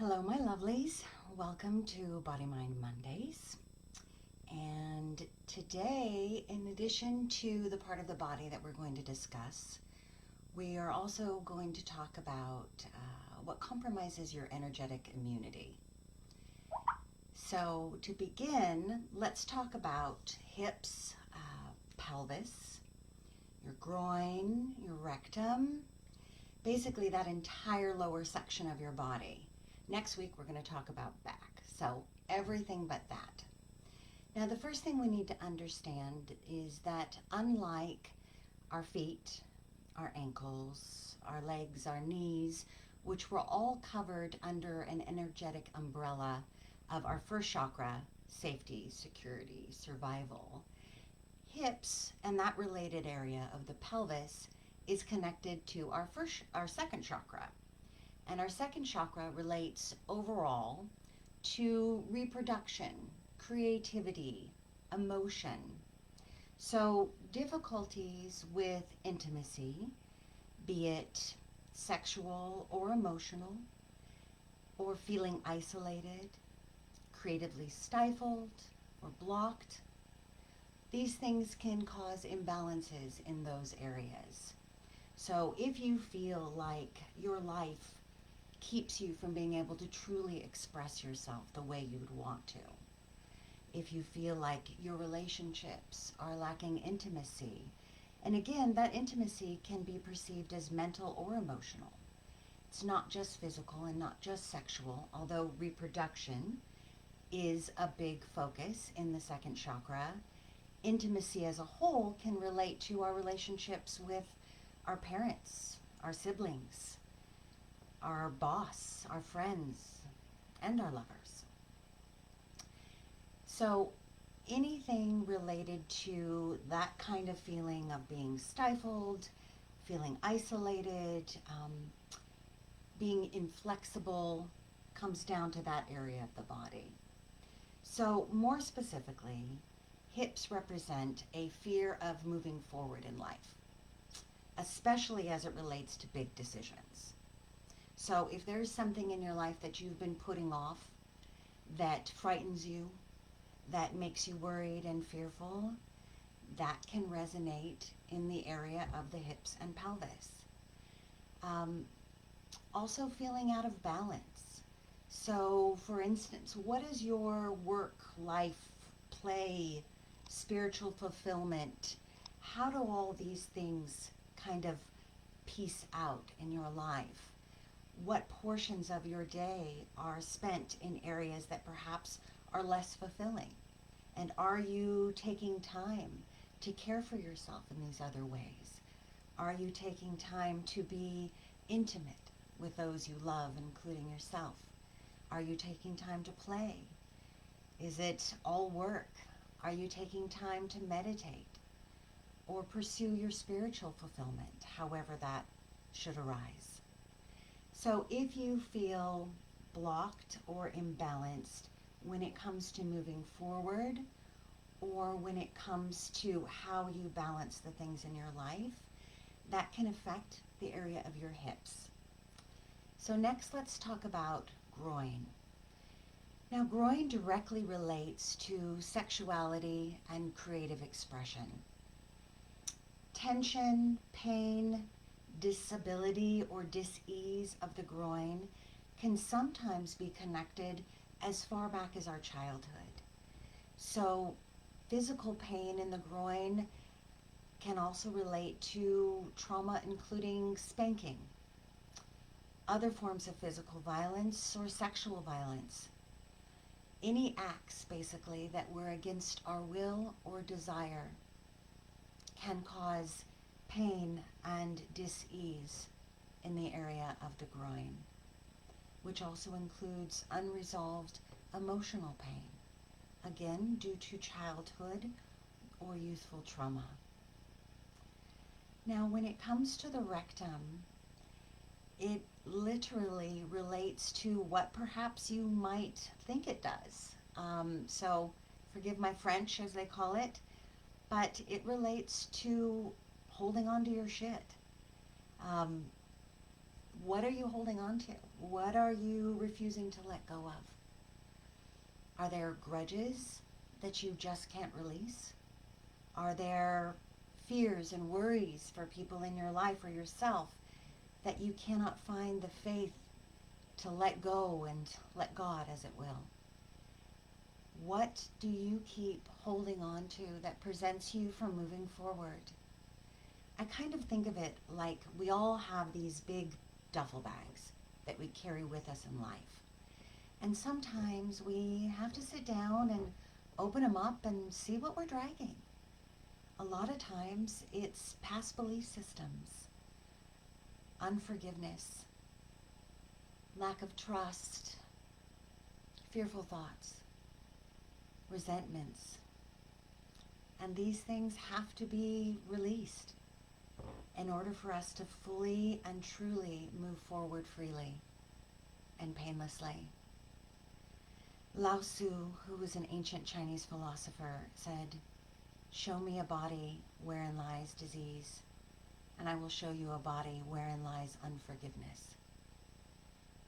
Hello, my lovelies. Welcome to Body Mind Mondays. And today, in addition to the part of the body that we're going to discuss, we are also going to talk about what compromises your energetic immunity. So, to begin, let's talk about hips, pelvis, your groin, your rectum, basically that entire lower section of your body. Next week, we're going to talk about back. So everything but that. Now, the first thing we need to understand is that unlike our feet, our ankles, our legs, our knees, which were all covered under an energetic umbrella of our first chakra, safety, security, survival, hips and that related area of the pelvis is connected to our second chakra. And our second chakra relates overall to reproduction, creativity, emotion. So difficulties with intimacy, be it sexual or emotional, or feeling isolated, creatively stifled or blocked, these things can cause imbalances in those areas. So if you feel like your life keeps you from being able to truly express yourself the way you would want to, if you feel like your relationships are lacking intimacy, and again, that intimacy can be perceived as mental or emotional. It's not just physical and not just sexual, although reproduction is a big focus in the second chakra. Intimacy as a whole can relate to our relationships with our parents, our siblings, our boss, our friends, and our lovers. So anything related to that kind of feeling of being stifled, feeling isolated, being inflexible comes down to that area of the body. So more specifically, hips represent a fear of moving forward in life, especially as it relates to big decisions. So if there's something in your life that you've been putting off that frightens you, that makes you worried and fearful, that can resonate in the area of the hips and pelvis. Also feeling out of balance. So for instance, what is your work, life, play, spiritual fulfillment? How do all these things kind of piece out in your life? What portions of your day are spent in areas that perhaps are less fulfilling? And are you taking time to care for yourself in these other ways? Are you taking time to be intimate with those you love, including yourself? Are you taking time to play? Is it all work? Are you taking time to meditate or pursue your spiritual fulfillment, however that should arise? So if you feel blocked or imbalanced when it comes to moving forward, or when it comes to how you balance the things in your life, that can affect the area of your hips. So next, let's talk about groin. Now, groin directly relates to sexuality and creative expression. Tension, pain, disability, or dis-ease of the groin can sometimes be connected as far back as our childhood. So physical pain in the groin can also relate to trauma, including spanking, other forms of physical violence or sexual violence. Any acts, basically, that were against our will or desire can cause pain and dis-ease in the area of the groin, which also includes unresolved emotional pain, again, due to childhood or youthful trauma. Now, when it comes to the rectum, it literally relates to what perhaps you might think it does. So forgive my French, as they call it, but it relates to holding on to your shit. What are you holding on to? What are you refusing to let go of? Are there grudges that you just can't release? Are there fears and worries for people in your life or yourself that you cannot find the faith to let go and let God, as it will? What do you keep holding on to that prevents you from moving forward? I kind of think of it like we all have these big duffel bags that we carry with us in life. And sometimes we have to sit down and open them up and see what we're dragging. A lot of times it's past belief systems, unforgiveness, lack of trust, fearful thoughts, resentments. And these things have to be released in order for us to fully and truly move forward freely and painlessly. Lao Tzu, who was an ancient Chinese philosopher, said, "Show me a body wherein lies disease, and I will show you a body wherein lies unforgiveness."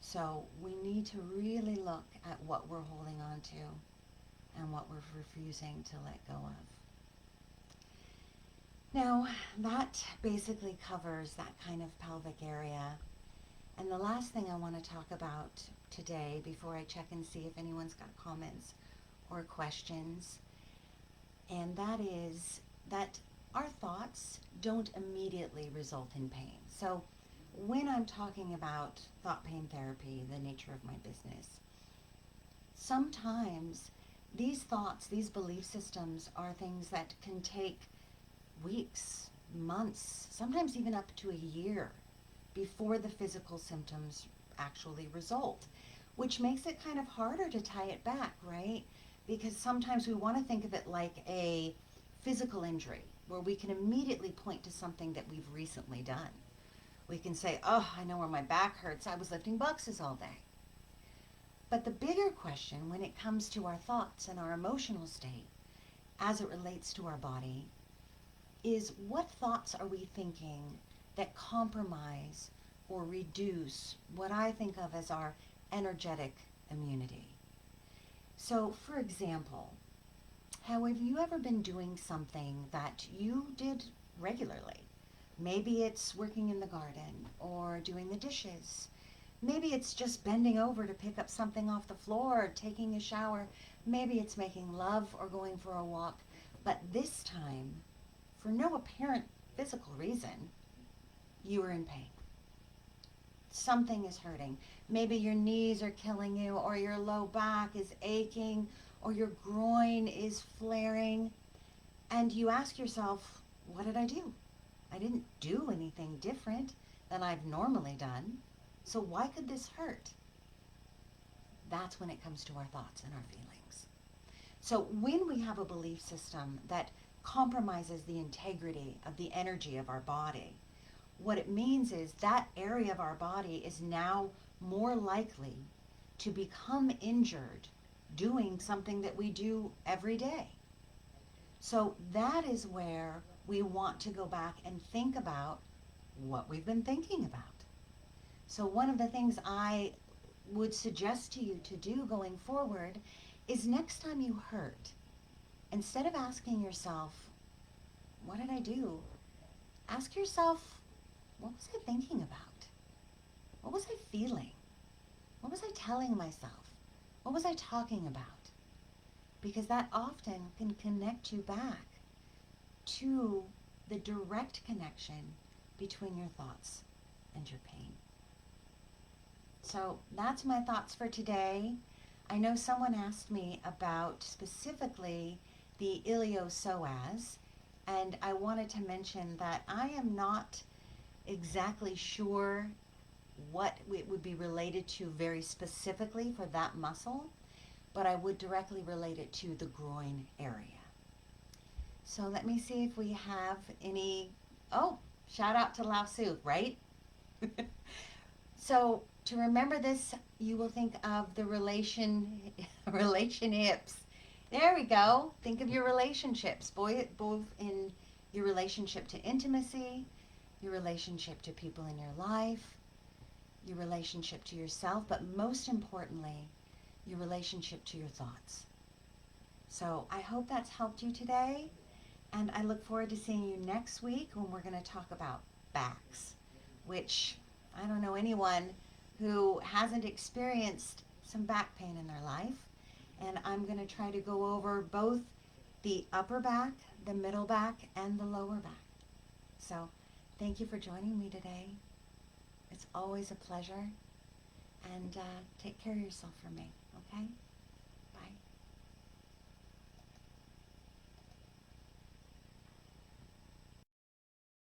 So we need to really look at what we're holding on to and what we're refusing to let go of. Now, that basically covers that kind of pelvic area. And the last thing I want to talk about today, before I check and see if anyone's got comments or questions, and that is that our thoughts don't immediately result in pain. So when I'm talking about thought pain therapy, the nature of my business, sometimes these thoughts, these belief systems are things that can take weeks, months, sometimes even up to a year before the physical symptoms actually result, which makes it kind of harder to tie it back, right? Because sometimes we want to think of it like a physical injury where we can immediately point to something that we've recently done. We can say, "Oh, I know where my back hurts. I was lifting boxes all day." But the bigger question when it comes to our thoughts and our emotional state as it relates to our body is, what thoughts are we thinking that compromise or reduce what I think of as our energetic immunity? So, for example, how have you ever been doing something that you did regularly? Maybe it's working in the garden or doing the dishes. Maybe it's just bending over to pick up something off the floor or taking a shower. Maybe it's making love or going for a walk. But this time, for no apparent physical reason, you are in pain. Something is hurting. Maybe your knees are killing you, or your low back is aching, or your groin is flaring. And you ask yourself, what did I do? I didn't do anything different than I've normally done. So why could this hurt? That's when it comes to our thoughts and our feelings. So when we have a belief system that compromises the integrity of the energy of our body, what it means is that area of our body is now more likely to become injured doing something that we do every day. So that is where we want to go back and think about what we've been thinking about. So one of the things I would suggest to you to do going forward is, next time you hurt, instead of asking yourself, what did I do? Ask yourself, what was I thinking about? What was I feeling? What was I telling myself? What was I talking about? Because that often can connect you back to the direct connection between your thoughts and your pain. So that's my thoughts for today. I know someone asked me about specifically the iliopsoas, and I wanted to mention that I am not exactly sure what it would be related to very specifically for that muscle, but I would directly relate it to the groin area. So let me see if we have any. Oh, shout out to Lao Tzu, right? So to remember this, you will think of the relationships. There we go. Think of your relationships, both in your relationship to intimacy, your relationship to people in your life, your relationship to yourself, but most importantly, your relationship to your thoughts. So I hope that's helped you today, and I look forward to seeing you next week when we're going to talk about backs, which I don't know anyone who hasn't experienced some back pain in their life. And I'm going to try to go over both the upper back, the middle back, and the lower back. So thank you for joining me today. It's always a pleasure. And take care of yourself for me, okay?